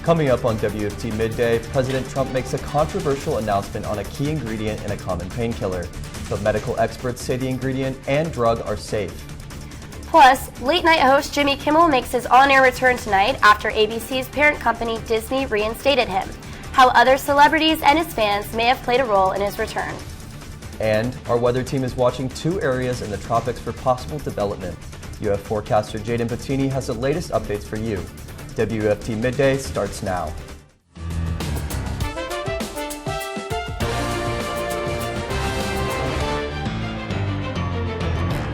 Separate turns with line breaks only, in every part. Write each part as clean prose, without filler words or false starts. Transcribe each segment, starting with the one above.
Coming up on WFT Midday, President Trump makes a controversial announcement on a key ingredient in a common painkiller. But medical experts say the ingredient and drug are safe.
Plus, late-night host Jimmy Kimmel makes his on-air return tonight after ABC's parent company Disney reinstated him. How other celebrities and his fans may have played a role in his return.
And our weather team is watching 2 areas in the tropics for possible development. UF forecaster Jadyn Bottini has the latest updates for you. WFT Midday starts now.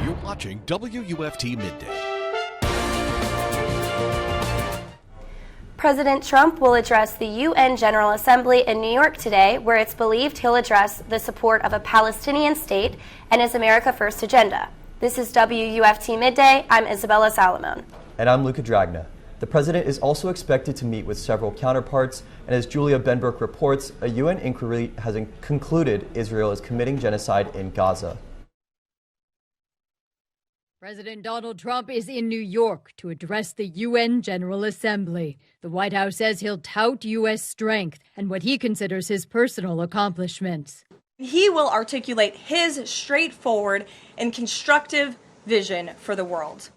You're watching WUFT Midday.
President Trump will address the UN General Assembly in New York today, where it's believed he'll address the support of a Palestinian state and his America First agenda. This is WUFT Midday. I'm Isabella Salamone.
And I'm Adragna. The president is also expected to meet with several counterparts, and as Julia Benbrook reports, a UN inquiry has concluded Israel is committing genocide in Gaza.
President Donald Trump is in New York to address the UN General Assembly. The White House says he'll tout U.S. strength and what he considers his personal accomplishments.
He will articulate his straightforward and constructive vision for the world.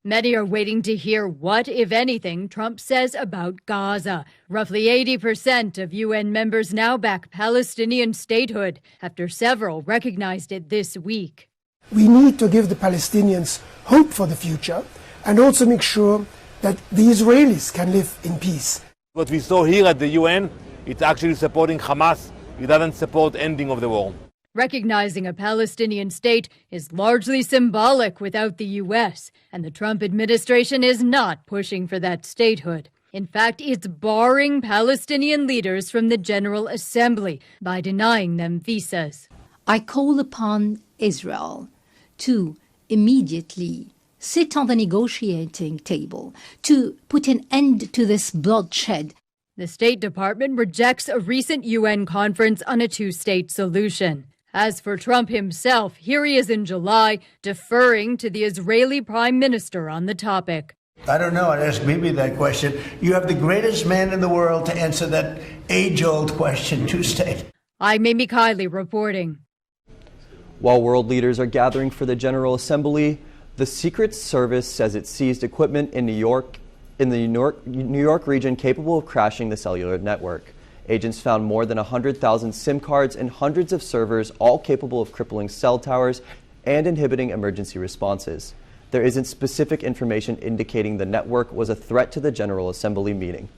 Many are waiting to hear what, if anything, Trump says about Gaza. Roughly 80% of UN members now back Palestinian statehood after several recognized it this week.
We need to give the Palestinians hope for the future and also make sure that the Israelis can live in peace.
What we saw here at the UN, it's actually supporting Hamas. It doesn't support ending of the war.
Recognizing a Palestinian state is largely symbolic without the U.S., and the Trump administration is not pushing for that statehood. In fact, it's barring Palestinian leaders from the General Assembly by denying them visas.
I call upon Israel to immediately sit on the negotiating table, to put an end to this bloodshed.
The State Department rejects a recent UN conference on a 2-state solution. As for Trump himself, here he is in July, deferring to the Israeli Prime Minister on the topic.
I don't know. I'd ask Bibi that question. You have the greatest man in the world to answer that age-old question, 2-state.
I'm Amy Kiley reporting.
While world leaders are gathering for the General Assembly, the Secret Service says it seized equipment in the New York region capable of crashing the cellular network. Agents found more than 100,000 SIM cards and hundreds of servers, all capable of crippling cell towers and inhibiting emergency responses. There isn't specific information indicating the network was a threat to the General Assembly meeting.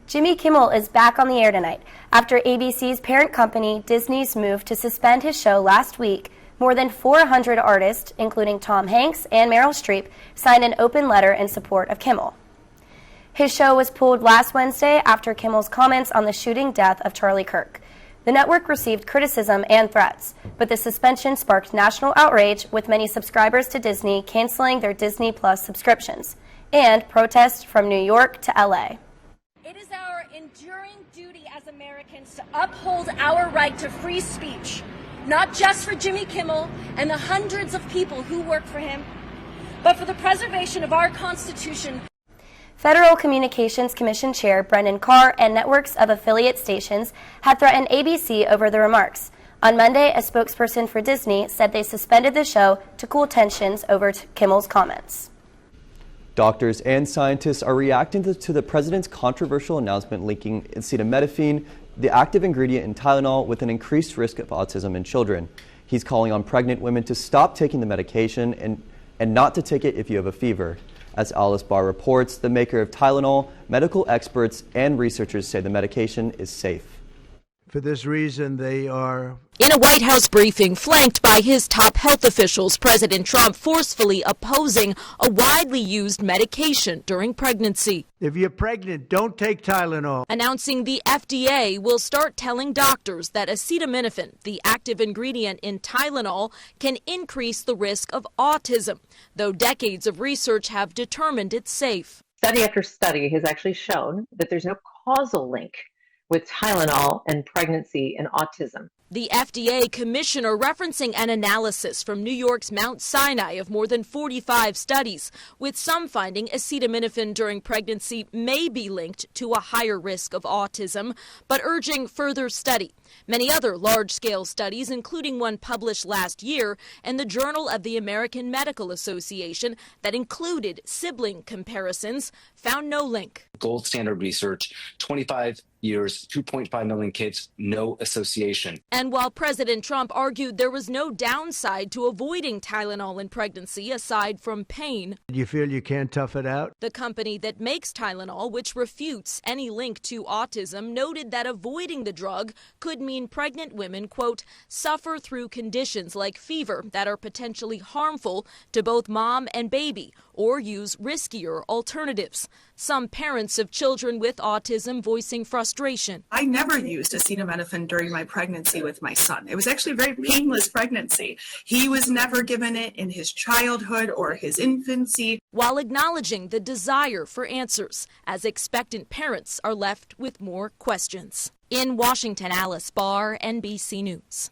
Jimmy Kimmel is back on the air tonight after ABC's parent company Disney's move to suspend his show last week. More than 400 artists, including Tom Hanks and Meryl Streep, signed an open letter in support of Kimmel. His show was pulled last Wednesday after Kimmel's comments on the shooting death of Charlie Kirk. The network received criticism and threats, but the suspension sparked national outrage, with many subscribers to Disney canceling their Disney Plus subscriptions, and protests from New York to LA.
It is our enduring duty as Americans to uphold our right to free speech, not just for Jimmy Kimmel and the hundreds of people who work for him, but for the preservation of our Constitution.
Federal Communications Commission Chair Brendan Carr and networks of affiliate stations have threatened ABC over the remarks. On Monday, a spokesperson for Disney said they suspended the show to cool tensions over Kimmel's comments.
Doctors and scientists are reacting to the president's controversial announcement linking acetaminophen, the active ingredient in Tylenol, with an increased risk of autism in children. He's calling on pregnant women to stop taking the medication and not to take it if you have a fever. As Alice Barr reports, the maker of Tylenol, medical experts, and researchers say the medication is safe.
For this reason, they are...
In a White House briefing flanked by his top health officials, President Trump forcefully opposing a widely used medication during pregnancy.
If you're pregnant, don't take Tylenol.
Announcing the FDA will start telling doctors that acetaminophen, the active ingredient in Tylenol, can increase the risk of autism, though decades of research have determined it's safe.
Study after study has actually shown that there's no causal link with Tylenol and pregnancy and autism.
The FDA commissioner referencing an analysis from New York's Mount Sinai of more than 45 studies, with some finding acetaminophen during pregnancy may be linked to a higher risk of autism, but urging further study. Many other large-scale studies, including one published last year in the Journal of the American Medical Association that included sibling comparisons, found no link.
Gold standard research, 25 years, 2.5 million kids, no association.
And while President Trump argued there was no downside to avoiding Tylenol in pregnancy aside from pain,
You feel you can't tough it out?
the company that makes Tylenol, which refutes any link to autism, noted that avoiding the drug could mean pregnant women, quote, suffer through conditions like fever that are potentially harmful to both mom and baby, or use riskier alternatives. Some parents of children with autism voicing frustration.
I never used acetaminophen during my pregnancy with my son. It was actually a very painless pregnancy. He was never given it in his childhood or his infancy.
While acknowledging the desire for answers, as expectant parents are left with more questions. In Washington, Alice Barr, NBC News.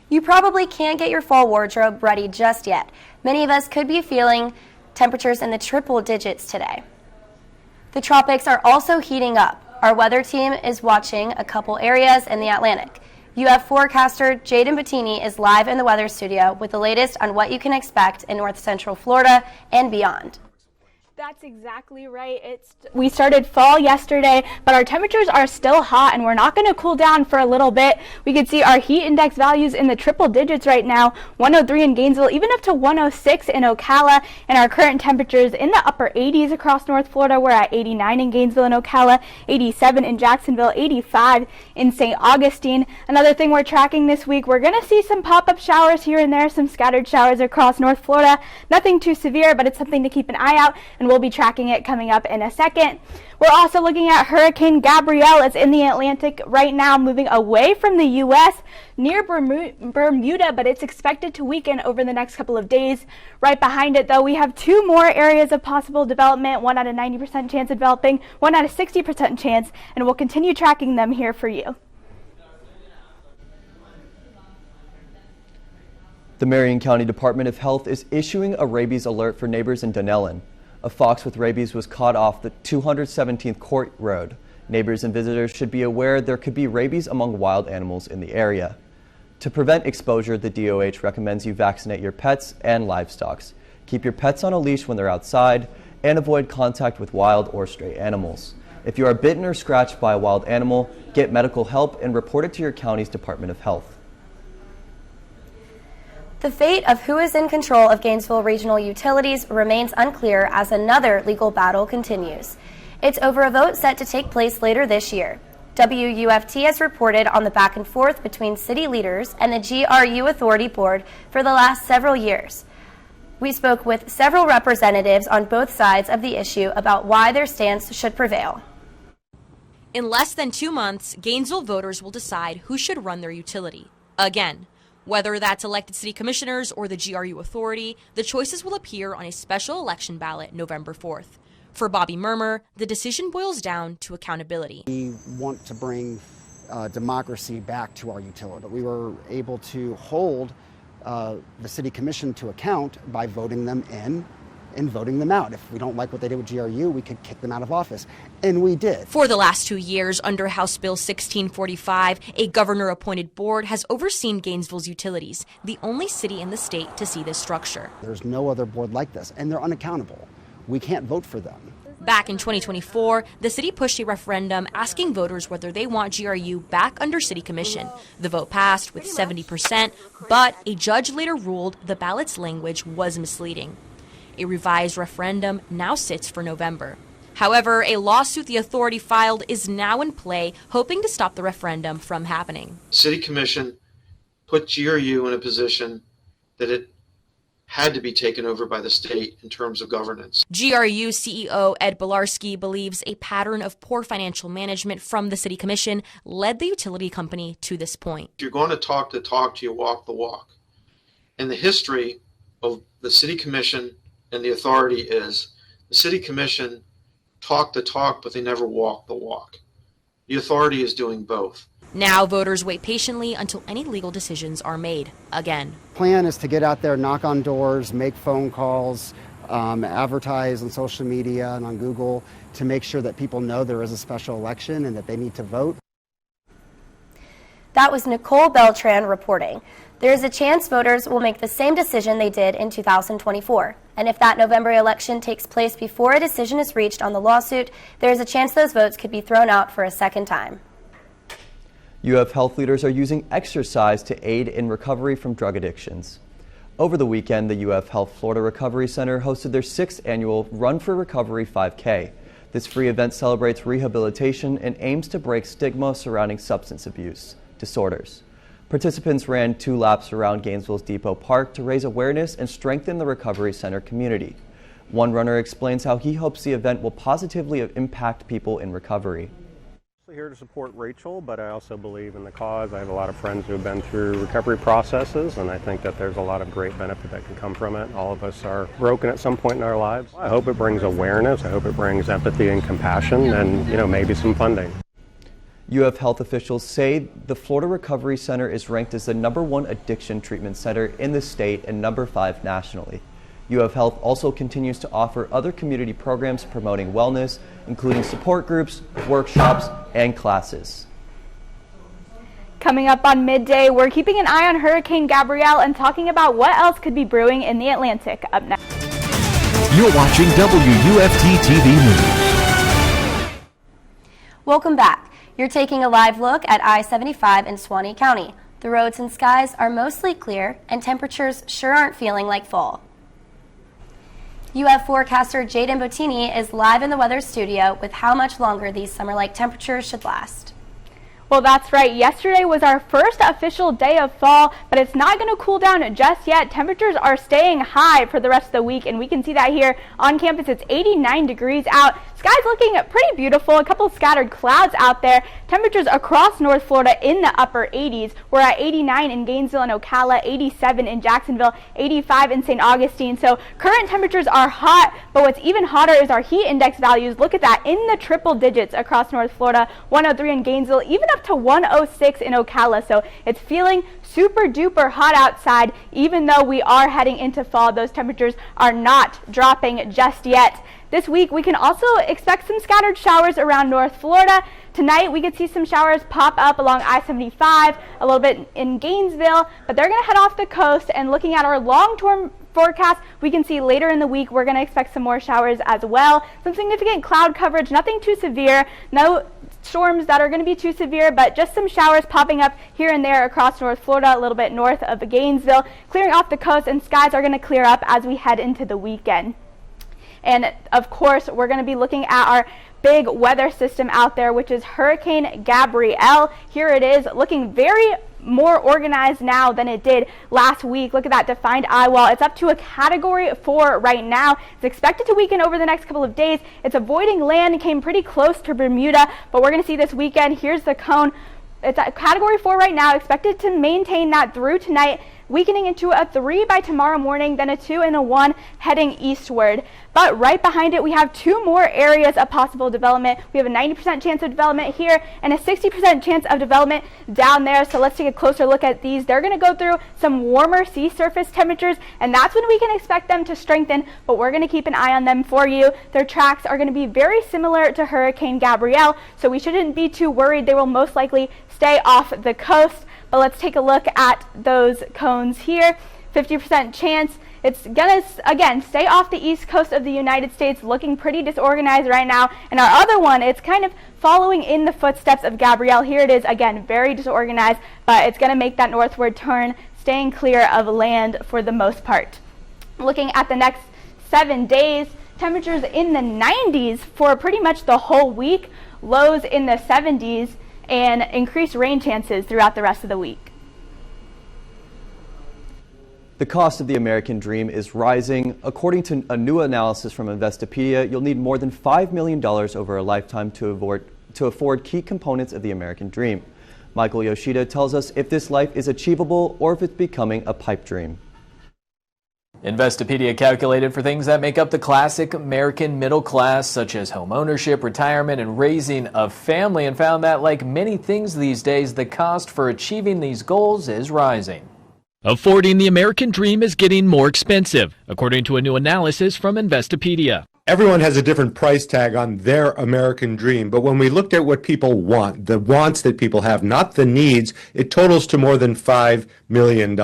You probably can't get your fall wardrobe ready just yet. Many of us could be feeling temperatures in the triple digits today. The tropics are also heating up. Our weather team is watching a couple areas in the Atlantic. UF forecaster Jadyn Bottini is live in the weather studio with the latest on what you can expect in north central Florida and beyond.
That's exactly right. We started fall yesterday, but our temperatures are still hot and we're not going to cool down for a little bit. We can see our heat index values in the triple digits right now, 103 in Gainesville, even up to 106 in Ocala, and our current temperatures in the upper 80s across North Florida. We're at 89 in Gainesville and Ocala, 87 in Jacksonville, 85 in St. Augustine. Another thing we're tracking this week, we're going to see some pop-up showers here and there, some scattered showers across North Florida. Nothing too severe, but it's something to keep an eye out, and we'll be tracking it coming up in a second. We're also looking at Hurricane Gabrielle. It's in the Atlantic right now, moving away from the U.S. near Bermuda, but it's expected to weaken over the next couple of days. Right behind it, though, we have two more areas of possible development, one at a 90% chance of developing, one at a 60% chance, and we'll continue tracking them here for you.
The Marion County Department of Health is issuing a rabies alert for neighbors in Dunellen. A fox with rabies was caught off the 217th Court Road. Neighbors and visitors should be aware there could be rabies among wild animals in the area. To prevent exposure, the DOH recommends you vaccinate your pets and livestock. Keep your pets on a leash when they're outside and avoid contact with wild or stray animals. If you are bitten or scratched by a wild animal, get medical help and report it to your county's Department of Health.
The fate of who is in control of Gainesville Regional Utilities remains unclear as another legal battle continues. It's over a vote set to take place later this year. WUFT has reported on the back and forth between city leaders and the GRU Authority Board for the last several years. We spoke with several representatives on both sides of the issue about why their stance should prevail.
In less than 2 months, Gainesville voters will decide who should run their utility. Again. Whether that's elected city commissioners or the GRU authority, the choices will appear on a special election ballot November 4th. For Bobby Murmer, the decision boils down to accountability.
We want to bring democracy back to our utility. We were able to hold the city commission to account by voting them in and voting them out. If we don't like what they did with GRU, we could kick them out of office. And we did.
For the last 2 years, under House Bill 1645, a governor-appointed board has overseen Gainesville's utilities, the only city in the state to see this structure.
There's no other board like this, and they're unaccountable. We can't vote for them.
Back in 2024, the city pushed a referendum asking voters whether they want GRU back under city commission. The vote passed with 70%, but a judge later ruled the ballot's language was misleading. A revised referendum now sits for November. However, a lawsuit the authority filed is now in play, hoping to stop the referendum from happening.
City Commission put GRU in a position that it had to be taken over by the state in terms of governance.
GRU CEO Ed Bilarski believes a pattern of poor financial management from the City Commission led the utility company to this point.
If you're going to talk the talk, you walk the walk. And the history of the City Commission and the authority is the City Commission talk the talk, but they never walk the walk. The authority is doing both.
Now voters wait patiently until any legal decisions are made. Again,
Plan is to get out there, knock on doors, make phone calls, advertise on social media and on Google to make sure that people know there is a special election and that they need to vote.
That was Nicole Beltran reporting. There is a chance voters will make the same decision they did in 2024. And if that November election takes place before a decision is reached on the lawsuit, there is a chance those votes could be thrown out for a second time.
UF health leaders are using exercise to aid in recovery from drug addictions. Over the weekend, the UF Health Florida Recovery Center hosted their 6th annual Run for Recovery 5K. This free event celebrates rehabilitation and aims to break stigma surrounding substance abuse disorders. Participants ran 2 laps around Gainesville's Depot Park to raise awareness and strengthen the Recovery Center community. One runner explains how he hopes the event will positively impact people in recovery.
I'm here to support Rachel, but I also believe in the cause. I have a lot of friends who have been through recovery processes, and I think that there's a lot of great benefit that can come from it. All of us are broken at some point in our lives. I hope it brings awareness. I hope it brings empathy and compassion and, maybe some funding.
UF health officials say the Florida Recovery Center is ranked as the #1 addiction treatment center in the state and #5 nationally. UF Health also continues to offer other community programs promoting wellness, including support groups, workshops, and classes.
Coming up on Midday, we're keeping an eye on Hurricane Gabrielle and talking about what else could be brewing in the Atlantic. Up next.
You're watching WUFT-TV News.
Welcome back. You're taking a live look at I-75 in Suwannee County. The roads and skies are mostly clear, and temperatures sure aren't feeling like fall. UF forecaster Jadyn Bottini is live in the weather studio with how much longer these summer-like temperatures should last.
Well, that's right. Yesterday was our first official day of fall, but it's not going to cool down just yet. Temperatures are staying high for the rest of the week, and we can see that here on campus. It's 89 degrees out. Sky's looking pretty beautiful. A couple scattered clouds out there. Temperatures across North Florida in the upper 80s. We're at 89 in Gainesville and Ocala, 87 in Jacksonville, 85 in St. Augustine. So current temperatures are hot, but what's even hotter is our heat index values. Look at that, in the triple digits across North Florida. 103 in Gainesville, even up to 106 in Ocala. So it's feeling super duper hot outside. Even though we are heading into fall, those temperatures are not dropping just yet. This week we can also expect some scattered showers around North Florida. Tonight we could see some showers pop up along I-75, a little bit in Gainesville, but they're going to head off the coast. And looking at our long-term forecast, we can see later in the week we're going to expect some more showers as well. Some significant cloud coverage, nothing too severe, no storms that are going to be too severe, but just some showers popping up here and there across North Florida, a little bit north of Gainesville, clearing off the coast, and skies are going to clear up as we head into the weekend. And of course, we're going to be looking at our big weather system out there, which is Hurricane Gabrielle. Here it is, looking very more organized now than it did last week. Look at that defined eye wall. It's up to a Category 4 right now. It's expected to weaken over the next couple of days. It's avoiding land, came pretty close to Bermuda, but we're going to see this weekend. Here's the cone. It's at Category 4 right now, expected to maintain that through tonight, weakening into a 3 by tomorrow morning, then a 2 and a 1 heading eastward. But right behind it, we have 2 more areas of possible development. We have a 90% chance of development here and a 60% chance of development down there. So let's take a closer look at these. They're going to go through some warmer sea surface temperatures, and that's when we can expect them to strengthen, but we're going to keep an eye on them for you. Their tracks are going to be very similar to Hurricane Gabrielle, so we shouldn't be too worried. They will most likely stay off the coast. But let's take a look at those cones here. 50% chance. It's going to, again, stay off the east coast of the United States, looking pretty disorganized right now. And our other one, it's kind of following in the footsteps of Gabrielle. Here it is, again, very disorganized, but it's going to make that northward turn, staying clear of land for the most part. Looking at the next 7 days, temperatures in the 90s for pretty much the whole week, lows in the 70s, and increased rain chances throughout the rest of the week.
The cost of the American dream is rising. According to a new analysis from Investopedia, you'll need more than $5 million over a lifetime to afford key components of the American dream. Michael Yoshida tells us if this life is achievable or if it's becoming a pipe dream.
Investopedia calculated for things that make up the classic American middle class, such as home ownership, retirement, and raising a family, and found that, like many things these days, the cost for achieving these goals is rising.
Affording the American dream is getting more expensive, according to a new analysis from Investopedia.
Everyone has a different price tag on their American dream, but when we looked at what people want, the wants that people have, not the needs, it totals to more than $5 million.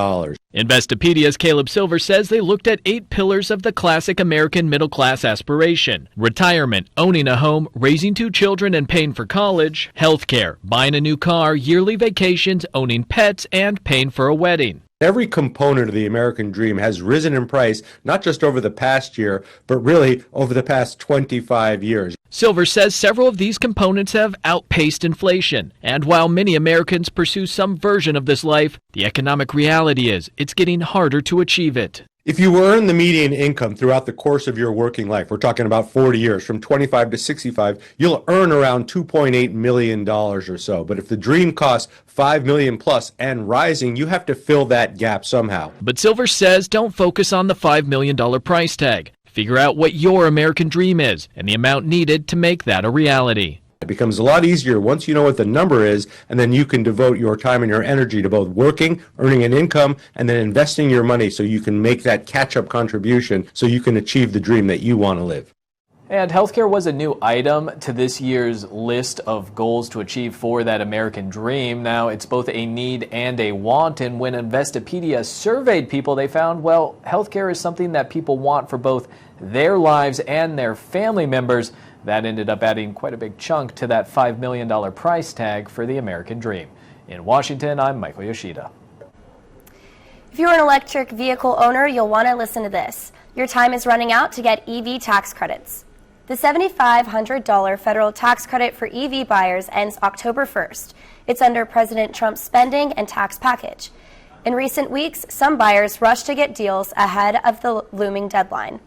Investopedia's Caleb Silver says they looked at 8 pillars of the classic American middle class aspiration: retirement, owning a home, raising 2 children and paying for college, healthcare, buying a new car, yearly vacations, owning pets, and paying for a wedding.
Every component of the American dream has risen in price, not just over the past year, but really over the past 25 years.
Silver says several of these components have outpaced inflation. And while many Americans pursue some version of this life, the economic reality is it's getting harder to achieve it.
If you earn the median income throughout the course of your working life, we're talking about 40 years, from 25 to 65, you'll earn around $2.8 million or so. But if the dream costs $5 million plus and rising, you have to fill that gap somehow.
But Silver says don't focus on the $5 million price tag. Figure out what your American dream is and the amount needed to make that a reality.
It becomes a lot easier once you know what the number is, and then you can devote your time and your energy to both working, earning an income, and then investing your money so you can make that catch-up contribution so you can achieve the dream that you want to live.
And healthcare was a new item to this year's list of goals to achieve for that American dream. Now, it's both a need and a want, and when Investopedia surveyed people, they found, well, healthcare is something that people want for both their lives and their family members. That ended up adding quite a big chunk to that $5 million price tag for the American dream. In Washington, I'm Michael Yoshida.
If you're an electric vehicle owner, you'll want to listen to this. Your time is running out to get EV tax credits. The $7,500 federal tax credit for EV buyers ends October 1st. It's under President Trump's spending and tax package. In recent weeks, some buyers rushed to get deals ahead of the looming deadline.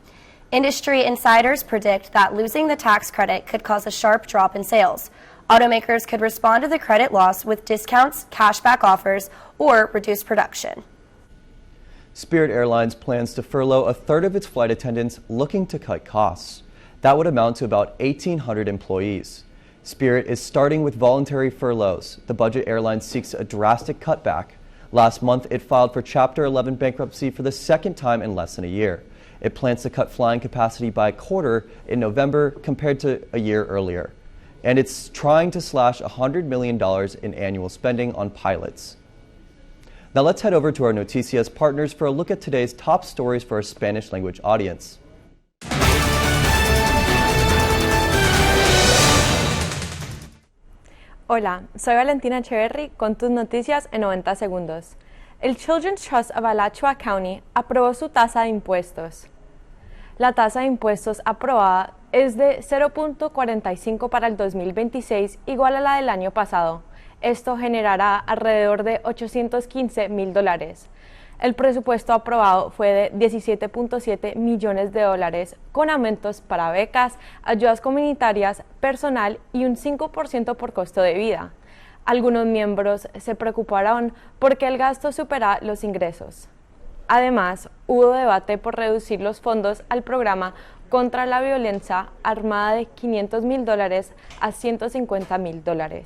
Industry insiders predict that losing the tax credit could cause a sharp drop in sales. Automakers could respond to the credit loss with discounts, cashback offers, or reduced production.
Spirit Airlines plans to furlough a third of its flight attendants, looking to cut costs. That would amount to about 1,800 employees. Spirit is starting with voluntary furloughs. The budget airline seeks a drastic cutback. Last month, it filed for Chapter 11 bankruptcy for the second time in less than a year. It plans to cut flying capacity by a quarter in November compared to a year earlier. And it's trying to slash $100 million in annual spending on pilots. Now let's head over to our Noticias partners for a look at today's top stories for our Spanish language audience.
Hola, soy Valentina Echeverri con tus noticias en 90 segundos. El Children's Trust of Alachua County aprobó su tasa de impuestos. La tasa de impuestos aprobada es de 0.45 para el 2026, igual a la del año pasado. Esto generará alrededor de $815,000. El presupuesto aprobado fue de $17.7 millones, con aumentos para becas, ayudas comunitarias, personal y un 5% por costo de vida. Algunos miembros se preocuparon porque el gasto supera los ingresos. Además, hubo debate por reducir los fondos al programa contra la violencia armada de $500,000 a $150,000.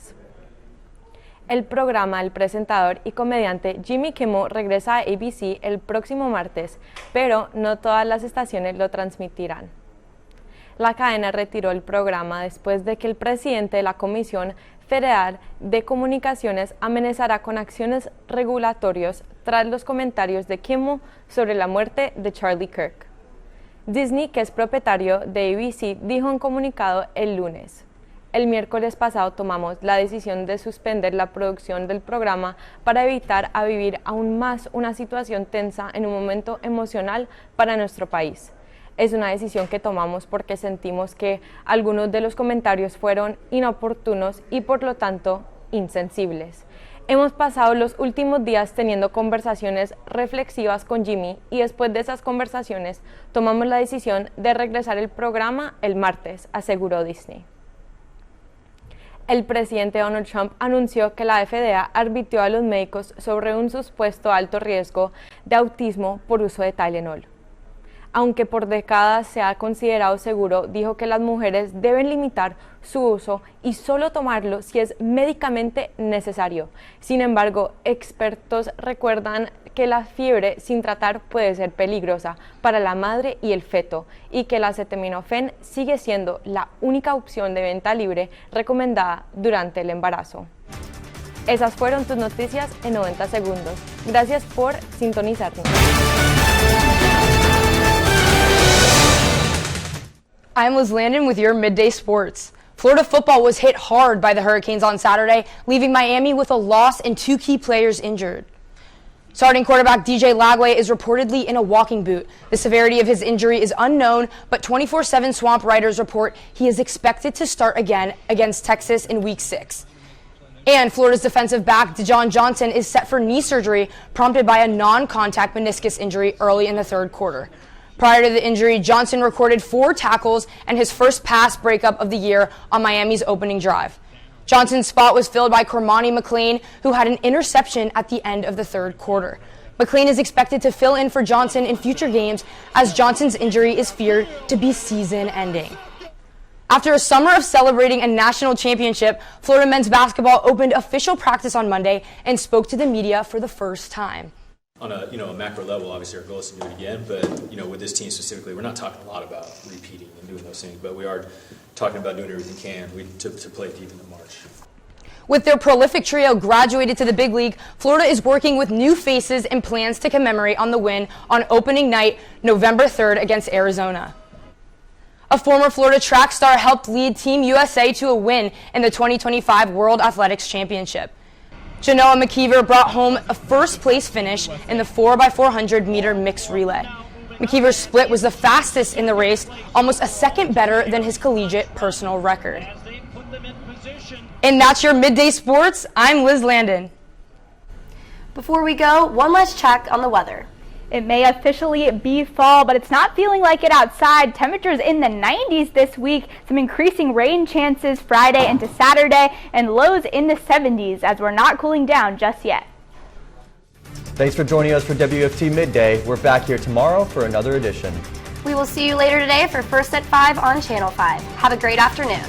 El programa del presentador y comediante Jimmy Kimmel regresa a ABC el próximo martes, pero no todas las estaciones lo transmitirán. La cadena retiró el programa después de que el presidente de la Comisión Federal de Comunicaciones amenazará con acciones regulatorias tras los comentarios de Kimmel sobre la muerte de Charlie Kirk. Disney, que es propietario de ABC, dijo en comunicado el lunes: el miércoles pasado tomamos la decisión de suspender la producción del programa para evitar vivir aún más una situación tensa en un momento emocional para nuestro país. Es una decisión que tomamos porque sentimos que algunos de los comentarios fueron inoportunos y por lo tanto insensibles. Hemos pasado los últimos días teniendo conversaciones reflexivas con Jimmy y después de esas conversaciones tomamos la decisión de regresar el programa el martes, aseguró Disney. El presidente Donald Trump anunció que la FDA arbitró a los médicos sobre un supuesto alto riesgo de autismo por uso de Tylenol. aunque por décadas se ha considerado seguro, dijo que las mujeres deben limitar su uso y solo tomarlo si es médicamente necesario. Sin embargo, expertos recuerdan que la fiebre sin tratar puede ser peligrosa para la madre y el feto y que el acetaminofén sigue siendo la única opción de venta libre recomendada durante el embarazo. Esas fueron tus noticias en 90 segundos. Gracias por sintonizarnos.
I'm Liz Landon with your Midday Sports. Florida football was hit hard by the Hurricanes on Saturday, leaving Miami with a loss and 2 key players injured. Starting quarterback DJ Lagway is reportedly in a walking boot. The severity of his injury is unknown, but 24/7 Swamp writers report he is expected to start again against Texas in Week 6. And Florida's defensive back, Dejon Johnson, is set for knee surgery prompted by a non-contact meniscus injury early in the third quarter. Prior to the injury, Johnson recorded 4 tackles and his first pass breakup of the year on Miami's opening drive. Johnson's spot was filled by Cormani McLean, who had an interception at the end of the third quarter. McLean is expected to fill in for Johnson in future games as Johnson's injury is feared to be season-ending. After a summer of celebrating a national championship, Florida men's basketball opened official practice on Monday and spoke to the media for the first time.
On a macro level, obviously our goal is to do it again, but with this team specifically, we're not talking a lot about repeating and doing those things, but we are talking about doing everything we can to play deep in the March.
With their prolific trio graduated to the big league, Florida is working with new faces and plans to commemorate on the win on opening night, November 3rd against Arizona. A former Florida track star helped lead Team USA to a win in the 2025 World Athletics Championship. Genoa McKeever brought home a first-place finish in the 4x400-meter mixed relay. McKeever's split was the fastest in the race, almost a second better than his collegiate personal record. And that's your Midday Sports. I'm Liz Landon.
Before we go, one last check on the weather.
It may officially be fall, but it's not feeling like it outside. Temperatures in the 90s this week, some increasing rain chances Friday into Saturday, and lows in the 70s as we're not cooling down just yet.
Thanks for joining us for WUFT Midday. We're back here tomorrow for another edition.
We will see you later today for First at 5 on Channel 5. Have a great afternoon.